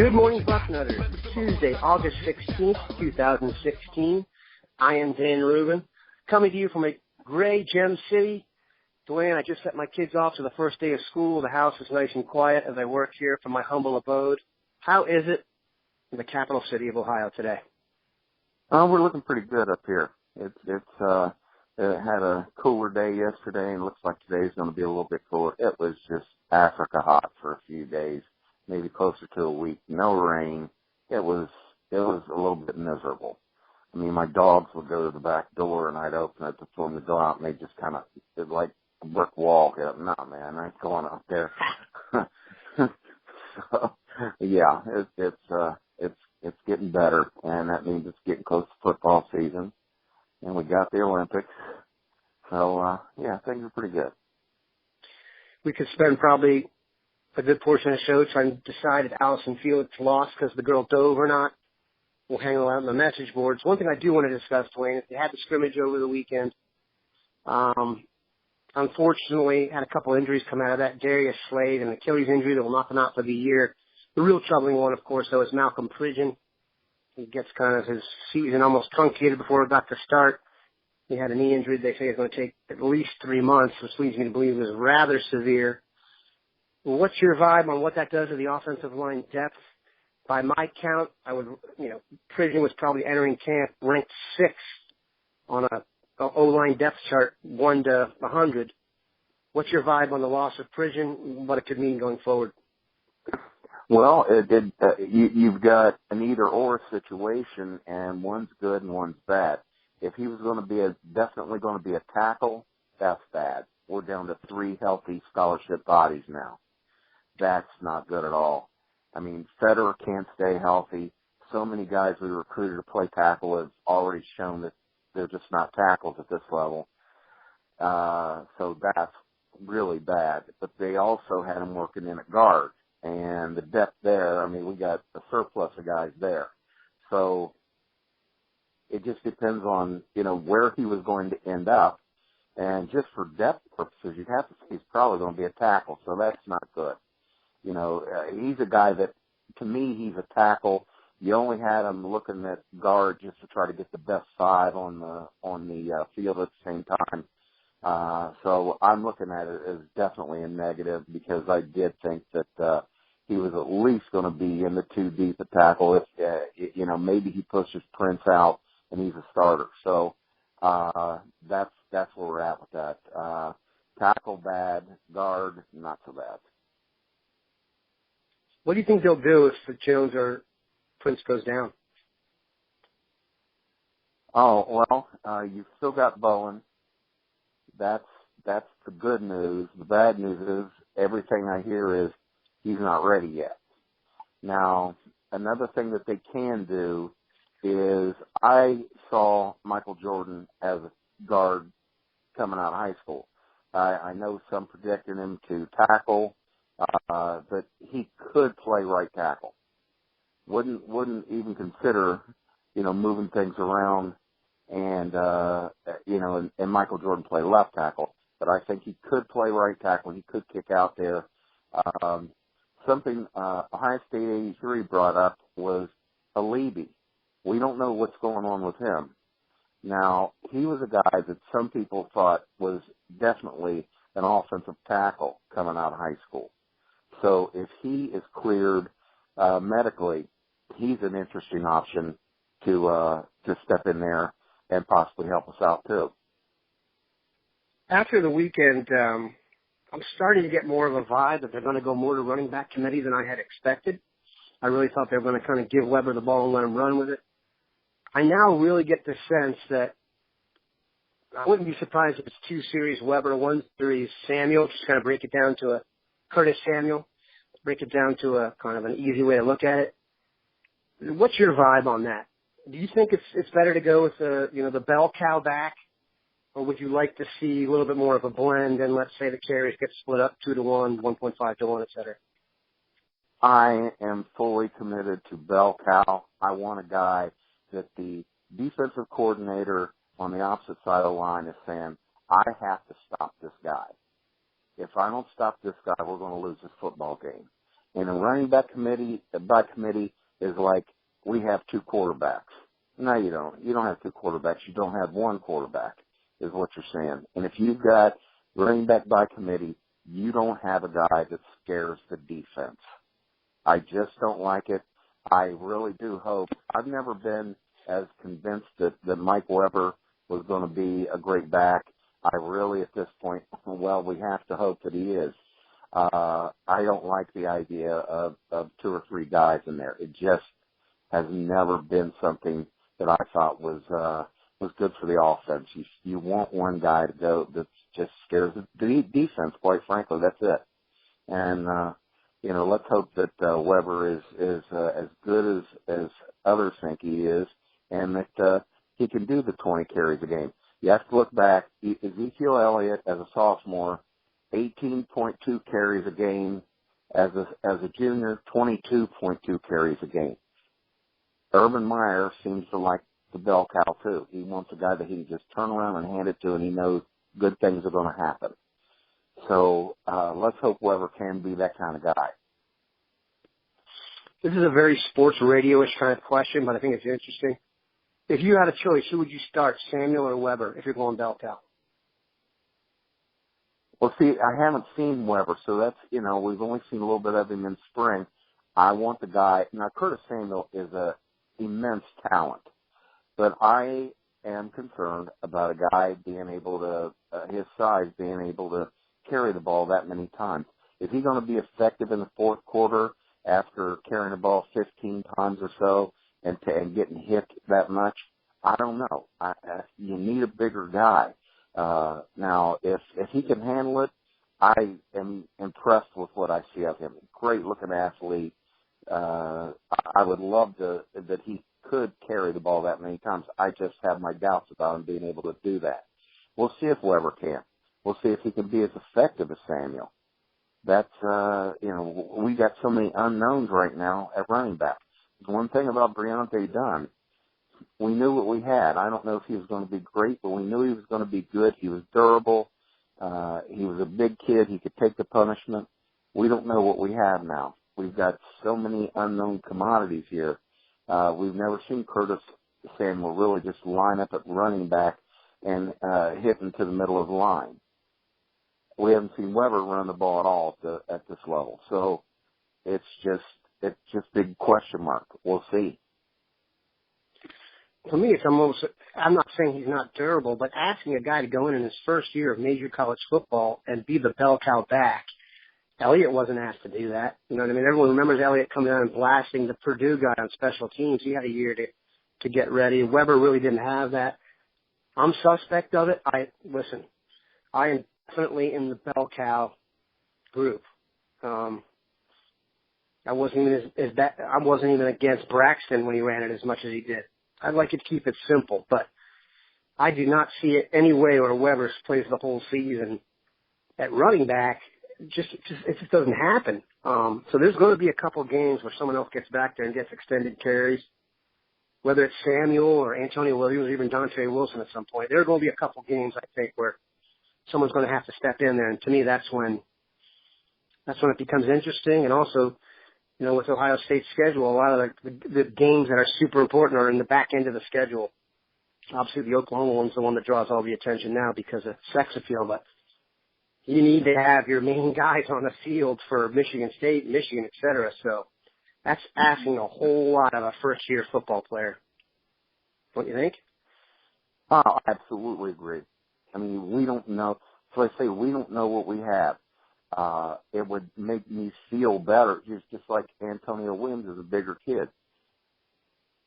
Good morning, Bucknutters. Tuesday, August 16th, 2016. I am Dan Rubin, coming to you from a gray Gem City. Duane, I just sent my kids off to the first day of school. The house is nice and quiet as I work here from my humble abode. How is it in the capital city of Ohio today? We're looking pretty good up here. It had a cooler day yesterday, and it looks like today's going to be a little bit cooler. It was just Africa hot for a few days, maybe closer to a week. No rain. It was a little bit miserable. I mean, my dogs would go to the back door, and I'd open it for them to go out, and they just kind of, it's like a brick wall. No, man, I ain't going out there. So, yeah, it's getting better, and that means it's getting close to football season, and we got the Olympics. So, yeah, things are pretty good. We could spend probably a good portion of the show trying to decide if Allison Felix lost because the girl dove or not. We'll hang out on the message boards. One thing I do want to discuss, Duane, is they had the scrimmage over the weekend. Unfortunately, had a couple injuries come out of that. Darius Slade, an Achilles injury that will knock him out for the year. The real troubling one, of course, though, is Malcolm Pridegon. He gets kind of his season almost truncated before it got to start. He had a knee injury they say is going to take at least 3 months, which leads me to believe it was rather severe. What's your vibe on what that does to the offensive line depth? By my count, Pridegon was probably entering camp ranked 6th on a O-line depth chart, 1 to 100. What's your vibe on the loss of Pridegon, what it could mean going forward? Well, you've got an either-or situation, and one's good and one's bad. If he was going to be definitely going to be a tackle, that's bad. We're down to 3 healthy scholarship bodies now. That's not good at all. I mean, Federer can't stay healthy. So many guys we recruited to play tackle have already shown that they're just not tackles at this level. So that's really bad. But they also had him working in at guard. And the depth there, I mean, we got a surplus of guys there. So it just depends on, where he was going to end up. And just for depth purposes, you'd have to say he's probably going to be a tackle. So that's not good. He's a guy that, to me, he's a tackle. You only had him looking at guard just to try to get the best 5 on the field at the same time. So I'm looking at it as definitely a negative because I did think that he was at least going to be in the 2 deep at tackle. If maybe he pushes Prince out and he's a starter. So that's where we're at with that. Tackle bad, guard not so bad. What do you think they'll do if Jones or Prince goes down? Oh, well, you've still got Bowen. That's the good news. The bad news is everything I hear is he's not ready yet. Now, another thing that they can do is I saw Michael Jordan as a guard coming out of high school. I know some projected him to tackle, but he could play right tackle. Wouldn't even consider, moving things around and Michael Jordan play left tackle. But I think he could play right tackle. He could kick out there. Something Ohio State 83 brought up was Alibi. We don't know what's going on with him. Now, he was a guy that some people thought was definitely an offensive tackle coming out of high school. So if he is cleared medically, he's an interesting option to step in there and possibly help us out too. After the weekend, I'm starting to get more of a vibe that they're going to go more to running back committee than I had expected. I really thought they were going to kind of give Weber the ball and let him run with it. I now really get the sense that I wouldn't be surprised if it's 2 series Weber, 1 series Samuel, just kind of break it down to a Curtis Samuel, break it down to a kind of an easy way to look at it. What's your vibe on that? Do you think it's better to go with the bell cow back, or would you like to see a little bit more of a blend and let's say the carries get split up 2 to 1, 1.5 to 1, et cetera? I am fully committed to bell cow. I want a guy that the defensive coordinator on the opposite side of the line is saying, I have to stop this guy. If I don't stop this guy, we're going to lose this football game. And a running back committee is like we have two quarterbacks. No, you don't. You don't have two quarterbacks. You don't have one quarterback, is what you're saying. And if you've got running back by committee, you don't have a guy that scares the defense. I just don't like it. I really do hope. I've never been as convinced that Mike Weber was going to be a great back. I really, at this point, well, we have to hope that he is. I don't like the idea of two or three guys in there. It just has never been something that I thought was good for the offense. You want one guy to go that just scares the defense, quite frankly. That's it. And, let's hope that Weber is as good as others think he is, and that he can do the 20 carries a game. You have to look back. Ezekiel Elliott, as a sophomore, 18.2 carries a game. As a junior, 22.2 carries a game. Urban Meyer seems to like the bell cow, too. He wants a guy that he can just turn around and hand it to, and he knows good things are going to happen. So let's hope Weber can be that kind of guy. This is a very sports radio-ish kind of question, but I think it's interesting. If you had a choice, who would you start, Samuel or Weber, if you're going bell cow? Well, see, I haven't seen Weber, so that's, we've only seen a little bit of him in spring. I want the guy. Now, Curtis Samuel is an immense talent, but I am concerned about a guy being able to, his size, being able to carry the ball that many times. Is he going to be effective in the fourth quarter after carrying the ball 15 times or so and getting hit that much? I don't know. You need a bigger guy. Now, if he can handle it, I am impressed with what I see of him. Great looking athlete. I would love that he could carry the ball that many times. I just have my doubts about him being able to do that. We'll see if Weber can. We'll see if he can be as effective as Samuel. That's, we got so many unknowns right now at running back. One thing about Briante Dunn, we knew what we had. I don't know if he was going to be great, but we knew he was going to be good. He was durable. He was a big kid. He could take the punishment. We don't know what we have now. We've got so many unknown commodities here. We've never seen Curtis Samuel really just line up at running back and hit into the middle of the line. We haven't seen Weber run the ball at all at this level. So it's just big question mark. We'll see. For me, I'm not saying he's not durable, but asking a guy to go in his first year of major college football and be the bell cow back, Elliott wasn't asked to do that. You know what I mean? Everyone remembers Elliott coming out and blasting the Purdue guy on special teams. He had a year to get ready. Weber really didn't have that. I'm suspect of it. I am definitely in the bell cow group. I wasn't even against Braxton when he ran it as much as he did. I'd like to keep it simple, but I do not see it any way where Weber plays the whole season at running back. It just doesn't happen. So there's going to be a couple games where someone else gets back there and gets extended carries, whether it's Samuel or Antonio Williams or even Dontre Wilson at some point. There are going to be a couple games, I think, where someone's going to have to step in there, and to me, that's when it becomes interesting. And also, with Ohio State's schedule, a lot of the games that are super important are in the back end of the schedule. Obviously, the Oklahoma one's the one that draws all the attention now because of sex appeal, but you need to have your main guys on the field for Michigan State, Michigan, et cetera. So that's asking a whole lot of a first-year football player. Don't you think? Oh, I absolutely agree. I mean, we don't know. So I say we don't know what we have. It would make me feel better, just like Antonio Williams is a bigger kid.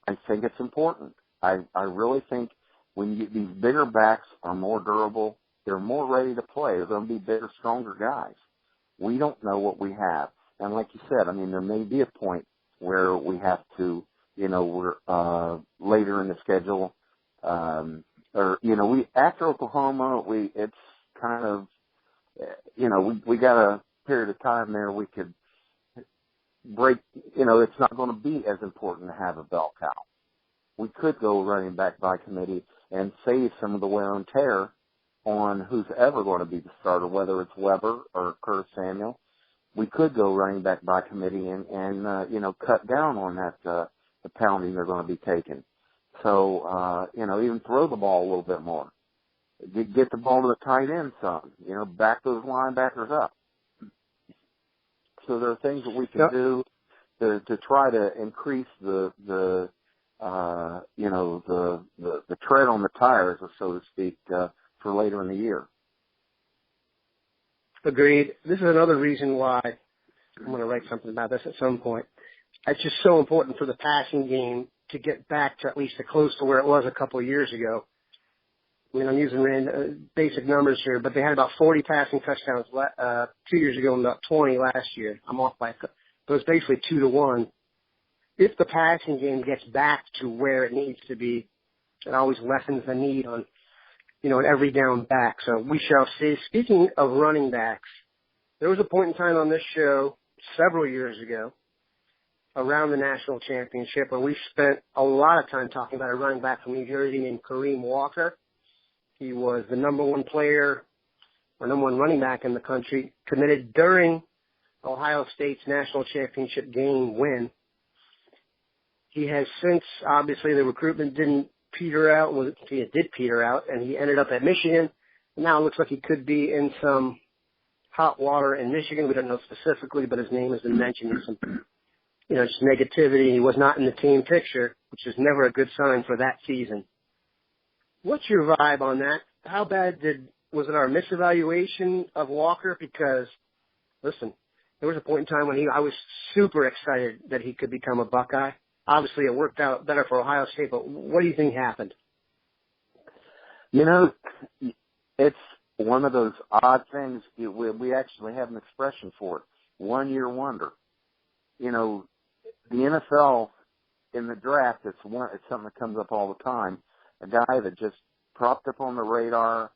I think it's important. I really think these bigger backs are more durable, they're more ready to play. They're going to be bigger, stronger guys. We don't know what we have. And like you said, I mean, there may be a point where we have to, we're later in the schedule, after Oklahoma, it's kind of, we got a period of time there we could break, it's not going to be as important to have a bell cow. We could go running back by committee and save some of the wear and tear on who's ever going to be the starter, whether it's Weber or Curtis Samuel. we could go running back by committee and you know, cut down on that, the pounding they're going to be taking. So, you know, even throw the ball a little bit more. Get the ball to the tight end some, you know, back those linebackers up. So there are things that we can do to try to increase the you know, the tread on the tires, so to speak, for later in the year. Agreed. This is another reason why I'm going to write something about this at some point. It's just so important for the passing game to get back to at least close to where it was a couple of years ago. I mean, I'm using basic numbers here, but they had about 40 passing touchdowns 2 years ago and about 20 last year. I'm off by, so it's basically 2-1. If the passing game gets back to where it needs to be, it always lessens the need on, you know, an every down back. So we shall see. Speaking of running backs, there was a point in time on this show several years ago around the national championship where we spent a lot of time talking about a running back from New Jersey named Kareem Walker. He was the number one player or number one running back in the country, committed during Ohio State's national championship game win. He has since, obviously, the recruitment didn't peter out. Well, it did peter out, and he ended up at Michigan. Now it looks like he could be in some hot water in Michigan. We don't know specifically, but his name has been mentioned in some, you know, just negativity. He was not in the team picture, which is never a good sign for that season. What's your vibe on that? How bad was it our misevaluation of Walker? Because, listen, there was a point in time when I was super excited that he could become a Buckeye. Obviously, it worked out better for Ohio State, but what do you think happened? You know, it's one of those odd things. We actually have an expression for it, one-year wonder. You know, the NFL in the draft, it's something that comes up all the time. A guy that just propped up on the radar,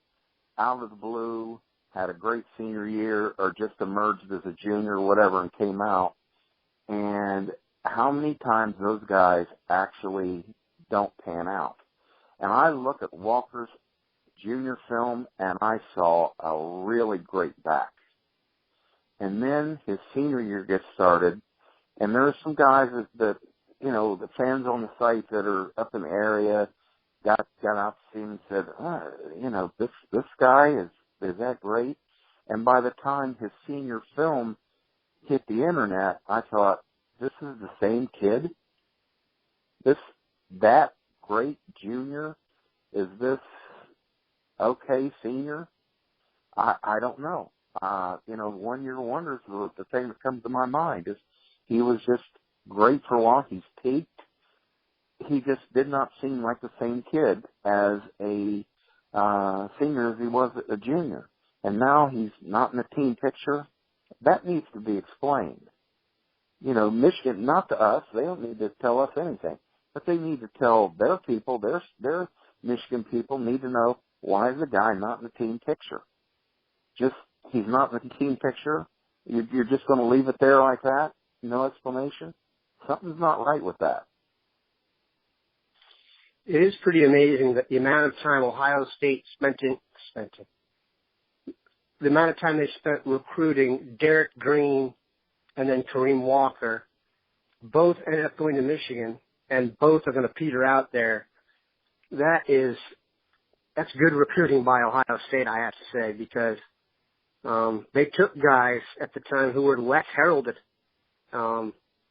out of the blue, had a great senior year, or just emerged as a junior or whatever and came out. And how many times those guys actually don't pan out. And I look at Walker's junior film, and I saw a really great back. And then his senior year gets started, and there are some guys that you know, the fans on the site that are up in the area got out to see him and said, you know, this guy is that great? And by the time his senior film hit the internet, I thought, this is the same kid? That great junior? Is this okay senior? I don't know. You know, one-year wonders, the thing that comes to my mind is he was just great for a while. He's peaked. He just did not seem like the same kid as a senior as he was a junior. And now he's not in the team picture. That needs to be explained. You know, Michigan, not to us, they don't need to tell us anything, but they need to tell their people, their Michigan people need to know, why is the guy not in the team picture? Just, he's not in the team picture? You're just going to leave it there like that? No explanation? Something's not right with that. It is pretty amazing that the amount of time Ohio State the amount of time they spent recruiting Derek Green and then Kareem Walker, both ended up going to Michigan, and both are going to peter out there. That's good recruiting by Ohio State, I have to say, because they took guys at the time who were less heralded,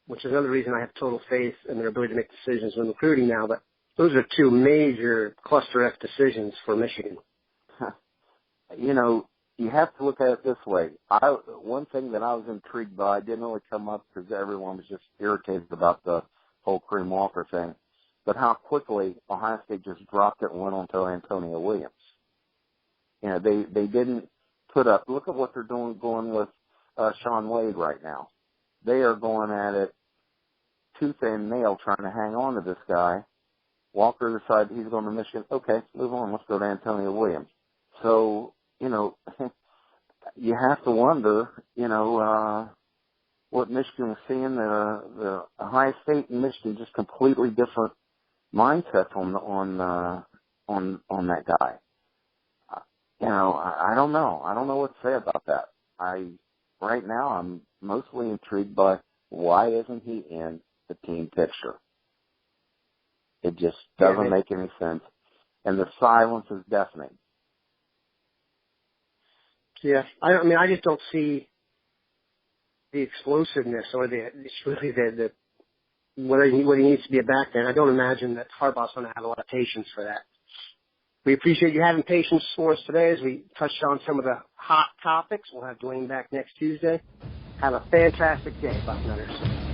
which is another reason I have total faith in their ability to make decisions when recruiting now. But those are two major cluster F decisions for Michigan. You know, you have to look at it this way. One thing that I was intrigued by didn't really come up because everyone was just irritated about the whole Kareem Walker thing, but how quickly Ohio State just dropped it and went on to Antonio Williams. You know, they didn't put up. Look at what they're going with Sean Wade right now. They are going at it tooth and nail trying to hang on to this guy. Walker decided he's going to Michigan. Okay, move on. Let's go to Antonio Williams. So, you know, you have to wonder, you know, what Michigan was seeing. The Ohio State and Michigan just completely different mindsets on that guy. You know, I don't know. I don't know what to say about that. Right now mostly intrigued by why isn't he in the team picture? It just doesn't make any sense. And the silence is deafening. Yeah, I just don't see the explosiveness or the whether he needs to be a back then. I don't imagine that Harbaugh's going to have a lot of patience for that. We appreciate you having patience for us today as we touched on some of the hot topics. We'll have Duane back next Tuesday. Have a fantastic day, Bucknutters.